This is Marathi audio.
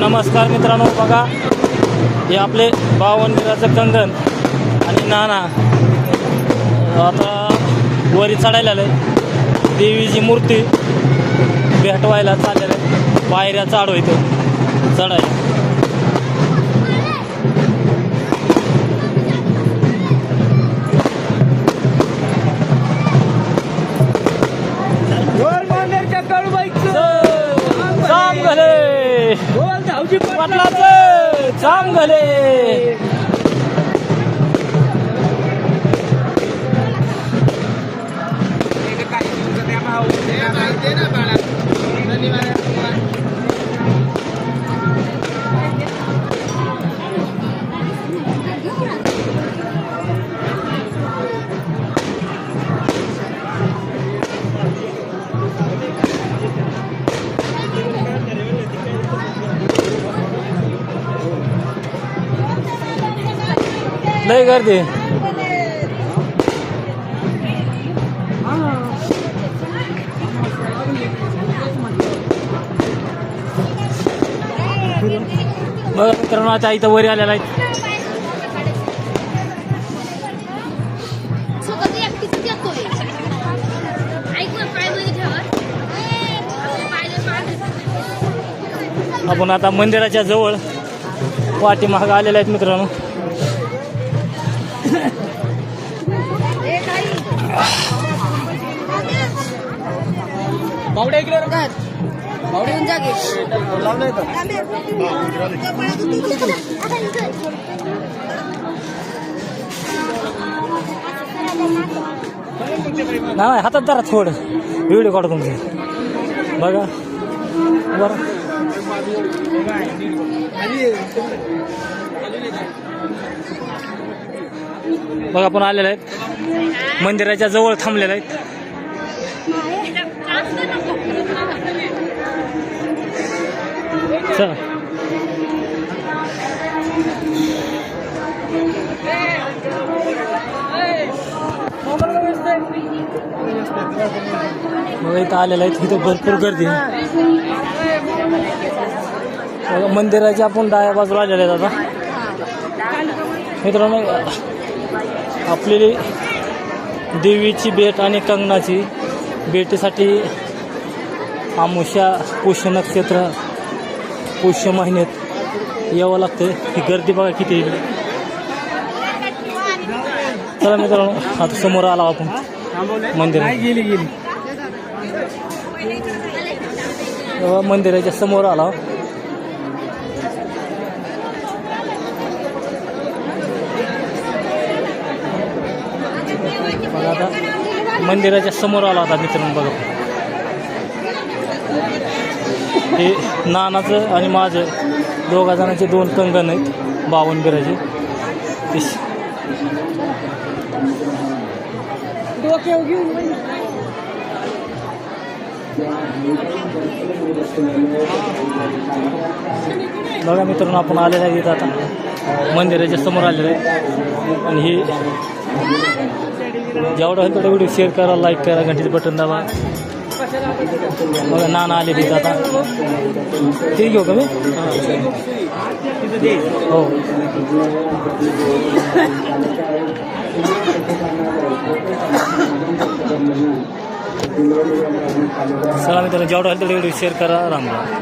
नमस्कार मित्रांनो, बघा हे आपले बावनगिराचं कंगन आणि नाना आता वरी चढायला आलंय. देवीची मूर्ती भेटवायला चाललेलं आहे. पायऱ्या चाडू इथं चढायला. पाटलाचं जाम घाले. लय गर्दी. बघा मित्रांनो, आता इथं वरी आलेला आहे. आपण आता मंदिराच्या जवळ पाठीमाग आलेला आहेत मित्रांनो. बावड्या इकडे काय बावड्या येऊन जागे नाही हातात जरा थोडं व्हिडिओ काढू तुमचे. बघा बरं, बघा आपण आलेले आहेत मंदिराच्या जवळ थांबलेले आहेत. चला बघा इथं आलेलं आहे. इथं भरपूर गर्दी. मंदिराच्या आपण डाव्या बाजूला आलेले आहेत. आता मित्रांनो, आपली देवीची भेट आणि कंगनाची भेटीसाठी अमावस्या पुष्य नक्षत्र पुष्य महिन्यात यावं लागतं. ही गर्दी बघा किती येईल. चला मित्रांनो, आता समोर आला आपण मंदिरात. मंदिराच्या समोर आला. बघा आता मंदिराच्या समोर आला होता मित्रांनो. बघा हे नानाचं आणि माझं दोघा जणांचे दोन कंगन आहेत बावनगिराचे. बघा मित्रांनो, आपण आलेलं आहे इथं आता मंदिराच्या समोर आलेलं आहे. आणि हे जेवढं होईल तेवढं व्हिडिओ शेअर करा, लाईक करा, घंटीचं बटन दाबा. बघा नाना आले तिथं आता. ते घेऊ का मी? हो. चला मित्रांनो, जेवढं होईल तेवढं व्हिडिओ शेअर करा. राम राम.